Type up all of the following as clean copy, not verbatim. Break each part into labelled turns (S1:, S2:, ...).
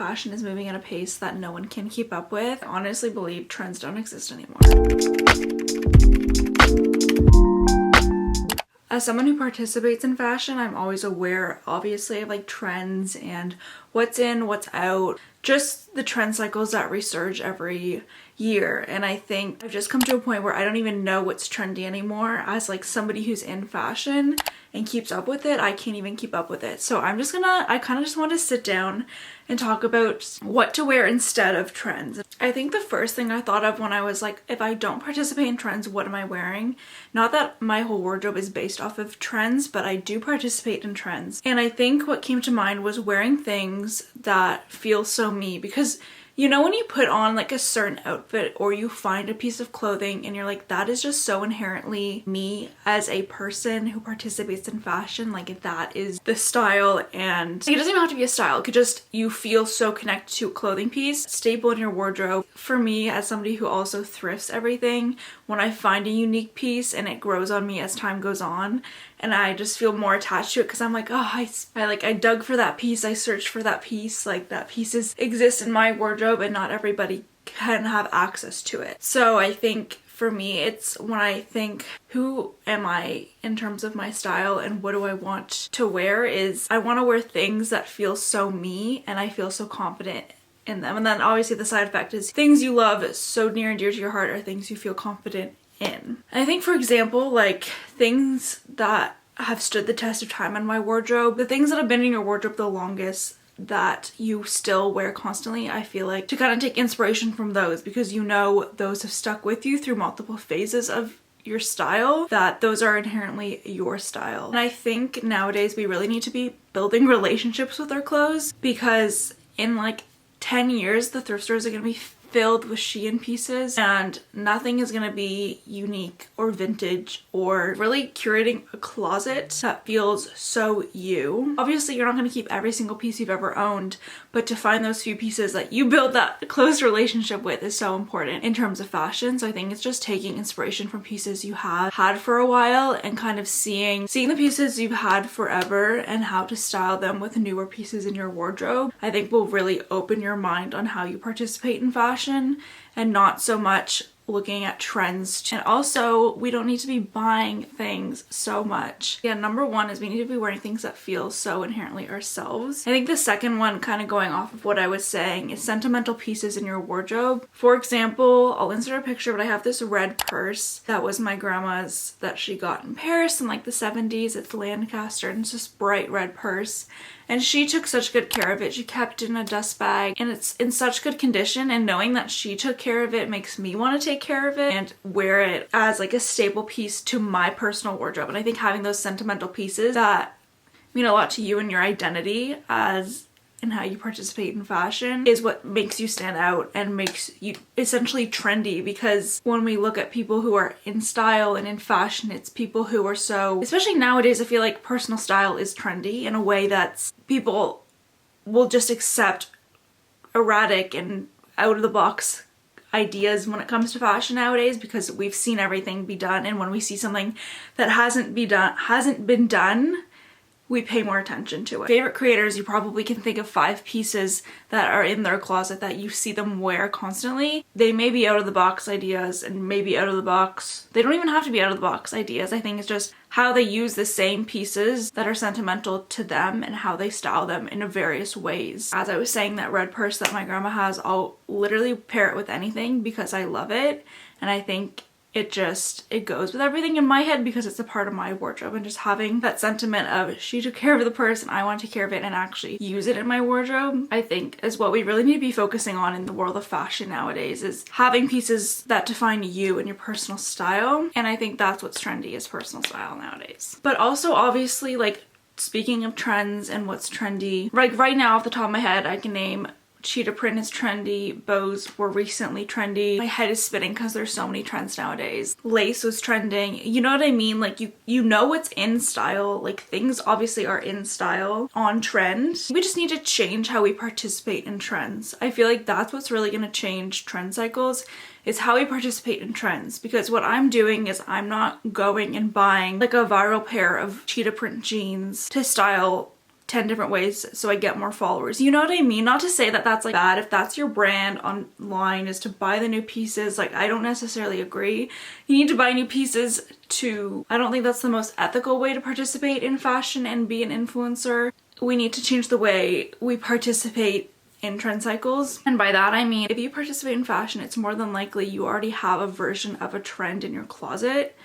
S1: fashion is moving at a pace that no one can keep up with. I honestly believe trends don't exist anymore. As someone who participates in fashion, I'm always aware, obviously, of like trends and what's in, what's out, just the trend cycles that resurge every year. And I think I've just come to a point where I don't even know what's trendy anymore. As like somebody who's in fashion and keeps up with it, I can't even keep up with it. So I kind of just want to sit down and talk about what to wear instead of trends. I think the first thing I thought of when I was like, if I don't participate in trends, what am I wearing? Not that my whole wardrobe is based off of trends, but I do participate in trends. And I think what came to mind was wearing things that feel so me, because you know when you put on like a certain outfit or you find a piece of clothing and you're like, that is just so inherently me as a person who participates in fashion, like that is the style. And it doesn't even have to be a style, it could just, you feel so connected to a clothing piece, staple in your wardrobe. For me, as somebody who also thrifts everything, when I find a unique piece and it grows on me as time goes on, and I just feel more attached to it because I'm like, oh, I dug for that piece, I searched for that piece, like that piece exists in my wardrobe and not everybody can have access to it. So I think for me, it's when I think, who am I in terms of my style and what do I want to wear, is I want to wear things that feel so me and I feel so confident in them. And then obviously the side effect is things you love so near and dear to your heart are things you feel confident in. And I think, for example, like things that have stood the test of time in my wardrobe, the things that have been in your wardrobe the longest that you still wear constantly, I feel like to kind of take inspiration from those, because you know those have stuck with you through multiple phases of your style, that those are inherently your style. And I think nowadays we really need to be building relationships with our clothes, because in like 10 years the thrift stores are going to be filled with Shein pieces and nothing is going to be unique or vintage, or really curating a closet that feels so you. Obviously you're not going to keep every single piece you've ever owned, but to find those few pieces that you build that close relationship with is so important in terms of fashion. So I think it's just taking inspiration from pieces you have had for a while and kind of seeing the pieces you've had forever and how to style them with newer pieces in your wardrobe, I think will really open your mind on how you participate in fashion, and not so much looking at trends. And also, we don't need to be buying things so much. Yeah, number one is we need to be wearing things that feel so inherently ourselves. I think the second one, kind of going off of what I was saying, is sentimental pieces in your wardrobe. For example, I'll insert a picture, but I have this red purse that was my grandma's that she got in Paris in like the 70s. It's Lancaster and it's this bright red purse. And she took such good care of it. She kept it in a dust bag and it's in such good condition, and knowing that she took care of it makes me want to take care of it and wear it as like a staple piece to my personal wardrobe. And I think having those sentimental pieces that mean a lot to you and your identity as and how you participate in fashion is what makes you stand out and makes you essentially trendy. Because when we look at people who are in style and in fashion, it's people who are so, especially nowadays, I feel like personal style is trendy in a way that people will just accept erratic and out of the box ideas when it comes to fashion nowadays, because we've seen everything be done, and when we see something that hasn't been done, we pay more attention to it. Favorite creators, you probably can think of 5 pieces that are in their closet that you see them wear constantly. They may be out of the box ideas and maybe out of the box. They don't even have to be out of the box ideas. I think it's just how they use the same pieces that are sentimental to them and how they style them in various ways. As I was saying, that red purse that my grandma has, I'll literally pair it with anything because I love it. And I think it goes with everything in my head because it's a part of my wardrobe, and just having that sentiment of she took care of the purse and I want to take care of it and actually use it in my wardrobe, I think is what we really need to be focusing on in the world of fashion nowadays, is having pieces that define you and your personal style. And I think that's what's trendy, is personal style nowadays. But also obviously, like, speaking of trends and what's trendy, like right now off the top of my head I can name cheetah print is trendy, bows were recently trendy. My head is spinning because there's so many trends nowadays. Lace was trending. You know what I mean? Like you know what's in style. Like things obviously are in style, on trend. We just need to change how we participate in trends. I feel like that's what's really going to change trend cycles, is how we participate in trends. Because what I'm doing is I'm not going and buying like a viral pair of cheetah print jeans to style 10 different ways so I get more followers. You know what I mean? Not to say that that's like bad. If that's your brand online, is to buy the new pieces, like I don't necessarily agree. You need to buy new pieces to, I don't think that's the most ethical way to participate in fashion and be an influencer. We need to change the way we participate in trend cycles. And by that I mean, if you participate in fashion, it's more than likely you already have a version of a trend in your closet.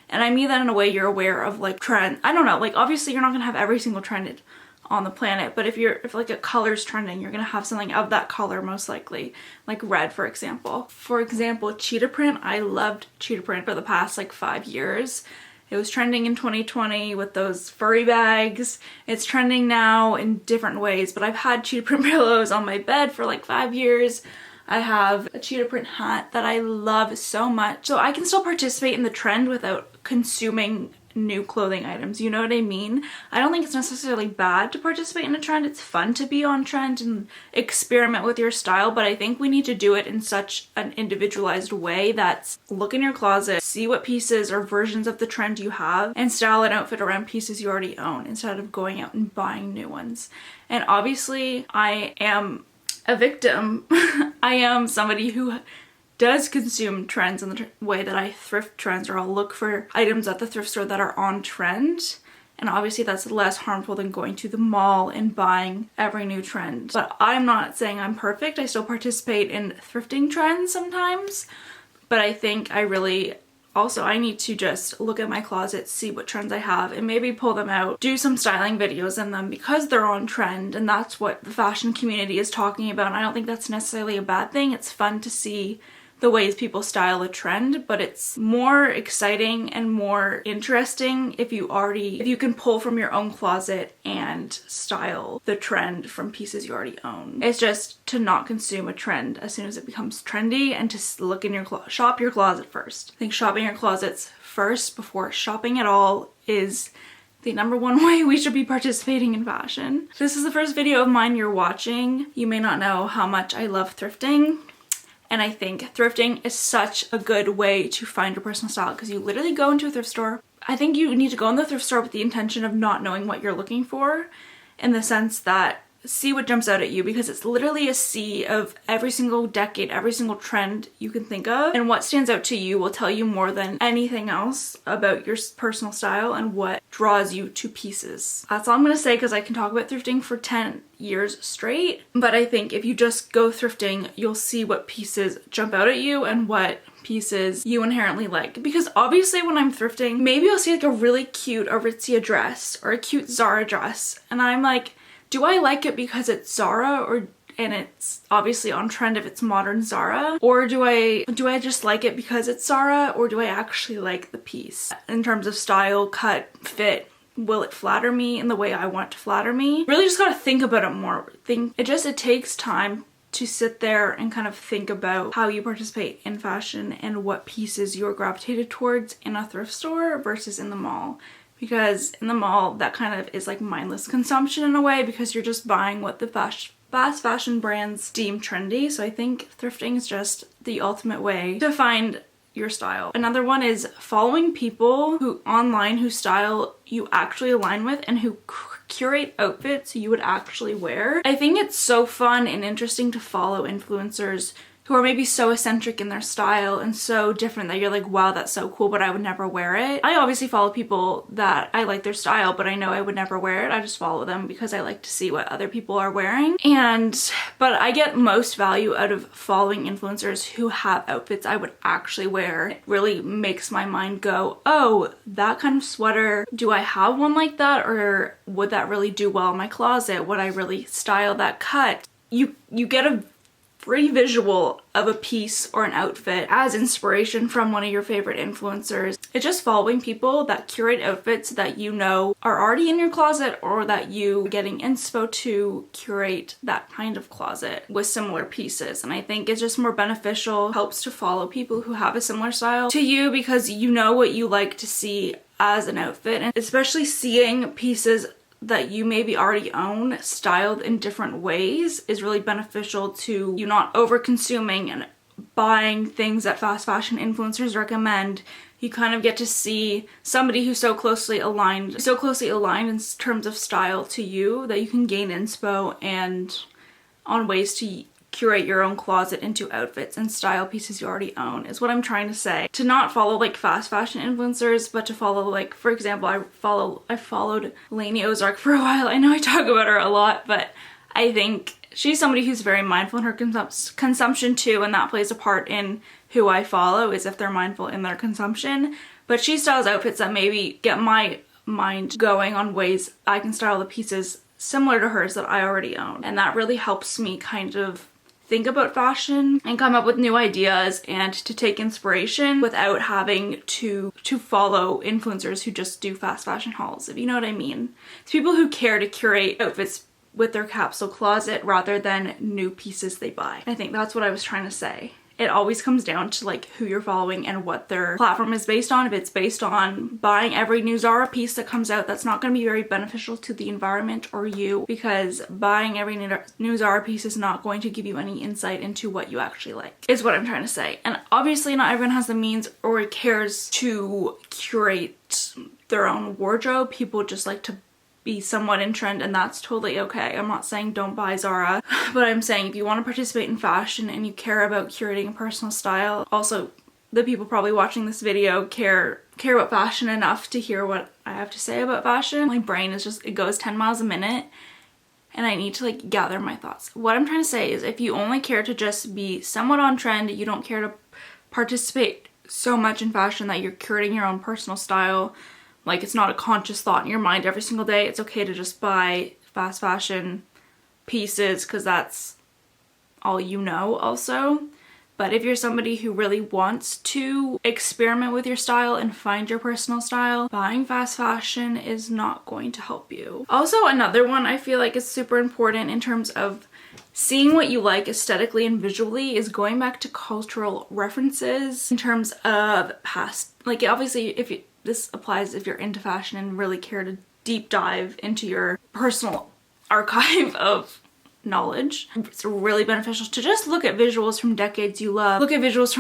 S1: And I mean that in a way you're aware of like trend. I don't know, like obviously you're not gonna have every single trend on the planet, but if like a color's trending, you're gonna have something of that color most likely, like red for example. For example, cheetah print. I loved cheetah print for the past like 5 years. It was trending in 2020 with those furry bags. It's trending now in different ways, but I've had cheetah print pillows on my bed for like 5 years. I have a cheetah print hat that I love so much. So I can still participate in the trend without consuming new clothing items. You know what I mean? I don't think it's necessarily bad to participate in a trend. It's fun to be on trend and experiment with your style, but I think we need to do it in such an individualized way that's look in your closet, see what pieces or versions of the trend you have, and style an outfit around pieces you already own instead of going out and buying new ones. And obviously I am a victim. I am somebody who does consume trends in the way that I thrift trends, or I'll look for items at the thrift store that are on trend. And obviously that's less harmful than going to the mall and buying every new trend. But I'm not saying I'm perfect. I still participate in thrifting trends sometimes. But I think I need to just look at my closet, see what trends I have, and maybe pull them out, do some styling videos in them because they're on trend, and that's what the fashion community is talking about. And I don't think that's necessarily a bad thing. It's fun to see the ways people style a trend, but it's more exciting and more interesting if you can pull from your own closet and style the trend from pieces you already own. It's just to not consume a trend as soon as it becomes trendy, and to look in your shop your closet first. I think shopping your closets first before shopping at all is the number one way we should be participating in fashion. If this is the first video of mine you're watching, you may not know how much I love thrifting. And I think thrifting is such a good way to find your personal style, because you literally go into a thrift store. I think you need to go in the thrift store with the intention of not knowing what you're looking for, in the sense that see what jumps out at you, because it's literally a sea of every single decade, every single trend you can think of, and what stands out to you will tell you more than anything else about your personal style and what draws you to pieces. That's all I'm gonna say, because I can talk about thrifting for 10 years straight, but I think if you just go thrifting, you'll see what pieces jump out at you and what pieces you inherently like. Because obviously when I'm thrifting, maybe I'll see like a really cute Aritzia dress or a cute Zara dress, and I'm like, do I like it because it's Zara and it's obviously on trend if it's modern Zara? Or do I just like it because it's Zara, or do I actually like the piece? In terms of style, cut, fit, will it flatter me in the way I want to flatter me? Really just gotta think about it more. It takes time to sit there and kind of think about how you participate in fashion and what pieces you're gravitated towards in a thrift store versus in the mall. Because in the mall, that kind of is like mindless consumption in a way, because you're just buying what the fast fashion brands deem trendy. So I think thrifting is just the ultimate way to find your style. Another one is following people who style you actually align with and who curate outfits you would actually wear. I think it's so fun and interesting to follow influencers who are maybe so eccentric in their style and so different that you're like, wow, that's so cool, but I would never wear it. I obviously follow people that I like their style, but I know I would never wear it. I just follow them because I like to see what other people are wearing. But I get most value out of following influencers who have outfits I would actually wear. It really makes my mind go, oh, that kind of sweater, do I have one like that? Or would that really do well in my closet? Would I really style that cut? You get a free visual of a piece or an outfit as inspiration from one of your favorite influencers. It's just following people that curate outfits that you know are already in your closet, or that you are getting inspo to curate that kind of closet with similar pieces. And I think it's just more beneficial, helps to follow people who have a similar style to you, because you know what you like to see as an outfit, and especially seeing pieces that you maybe already own styled in different ways is really beneficial to you not over consuming and buying things that fast fashion influencers recommend, you kind of get to see somebody who's so closely aligned in terms of style to you that you can gain inspo and on ways to curate your own closet into outfits and style pieces you already own, is what I'm trying to say. To not follow like fast fashion influencers, but to follow, like, for example, I followed Lainey Ozark for a while. I know I talk about her a lot, but I think she's somebody who's very mindful in her consumption too, and that plays a part in who I follow, is if they're mindful in their consumption. But she styles outfits that maybe get my mind going on ways I can style the pieces similar to hers that I already own. And that really helps me kind of think about fashion and come up with new ideas and to take inspiration without having to follow influencers who just do fast fashion hauls, if you know what I mean. It's people who care to curate outfits with their capsule closet rather than new pieces they buy. I think that's what I was trying to say. It always comes down to like who you're following and what their platform is based on. If it's based on buying every new Zara piece that comes out, that's not going to be very beneficial to the environment or you, because buying every new Zara piece is not going to give you any insight into what you actually like, is what I'm trying to say. And obviously not everyone has the means or cares to curate their own wardrobe. People just like to be somewhat in trend, and that's totally okay. I'm not saying don't buy Zara, but I'm saying if you want to participate in fashion and you care about curating a personal style, also the people probably watching this video care about fashion enough to hear what I have to say about fashion. My brain is just, it goes 10 miles a minute and I need to like gather my thoughts. What I'm trying to say is if you only care to just be somewhat on trend, you don't care to participate so much in fashion that you're curating your own personal style, like it's not a conscious thought in your mind every single day, it's okay to just buy fast fashion pieces because that's all you know also. But if you're somebody who really wants to experiment with your style and find your personal style, buying fast fashion is not going to help you. Also, another one I feel like is super important in terms of seeing what you like aesthetically and visually is going back to cultural references in terms of past, like obviously this applies if you're into fashion and really care to deep dive into your personal archive of knowledge. It's really beneficial to just look at visuals from decades you love, look at visuals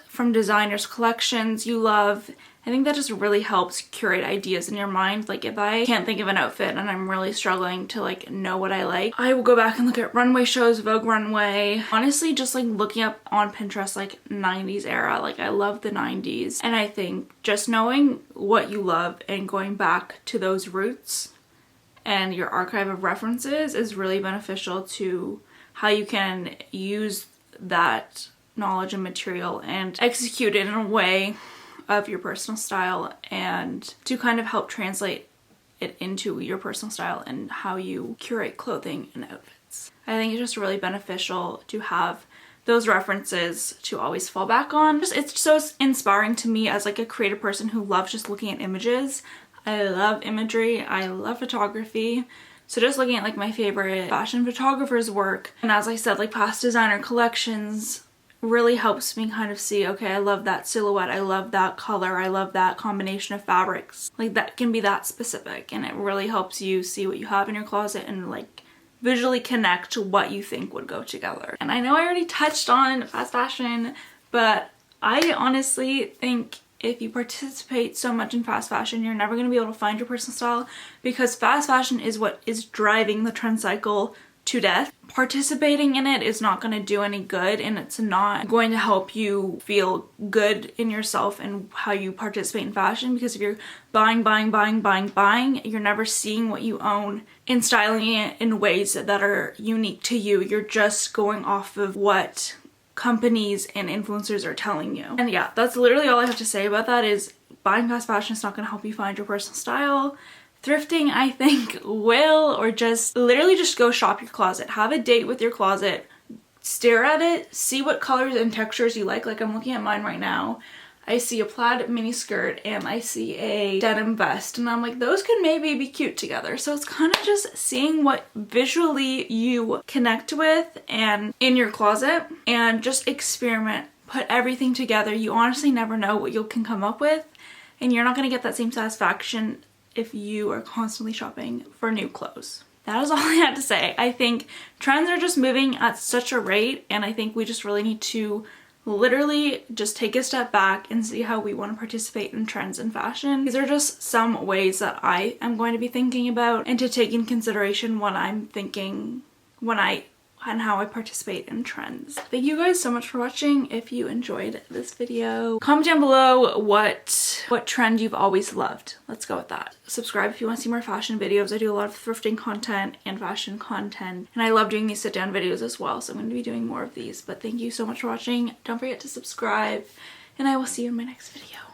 S1: from designers' collections you love. I think that just really helps curate ideas in your mind. Like if I can't think of an outfit and I'm really struggling to like know what I like, I will go back and look at runway shows, Vogue Runway. Honestly, just like looking up on Pinterest like 90s era, like I love the 90s. And I think just knowing what you love and going back to those roots and your archive of references is really beneficial to how you can use that knowledge and material and execute it in a way of your personal style and to kind of help translate it into your personal style and how you curate clothing and outfits. I think it's just really beneficial to have those references to always fall back on. It's so inspiring to me as like a creative person who loves just looking at images. I love imagery, I love photography. So just looking at like my favorite fashion photographers' work, and as I said, like past designer collections really helps me kind of see, okay, I love that silhouette, I love that color, I love that combination of fabrics. Like that can be that specific, and it really helps you see what you have in your closet and like visually connect to what you think would go together. And I know I already touched on fast fashion, but I honestly think if you participate so much in fast fashion, you're never going to be able to find your personal style, because fast fashion is what is driving the trend cycle to death. Participating in it is not going to do any good, and it's not going to help you feel good in yourself and how you participate in fashion, because if you're buying, you're never seeing what you own and styling it in ways that are unique to you. You're just going off of what companies and influencers are telling you. And yeah, that's literally all I have to say about that. Is buying fast fashion is not going to help you find your personal style. Thrifting, I think, will, or just literally just go shop your closet. Have a date with your closet. Stare at it. See what colors and textures you like. Like I'm looking at mine right now. I see a plaid mini skirt and I see a denim vest, and I'm like, those could maybe be cute together. So it's kind of just seeing what visually you connect with and in your closet, and just experiment. Put everything together. You honestly never know what you can come up with, and you're not going to get that same satisfaction if you are constantly shopping for new clothes. That is all I had to say. I think trends are just moving at such a rate, and I think we just really need to literally just take a step back and see how we want to participate in trends and fashion. These are just some ways that I am going to be thinking about and to take in consideration when I'm thinking and how I participate in trends. Thank you guys so much for watching. If you enjoyed this video, comment down below what trend you've always loved. Let's go with that. Subscribe if you want to see more fashion videos. I do a lot of thrifting content and fashion content, and I love doing these sit down videos as well, so I'm going to be doing more of these. But thank you so much for watching. Don't forget to subscribe, and I will see you in my next video.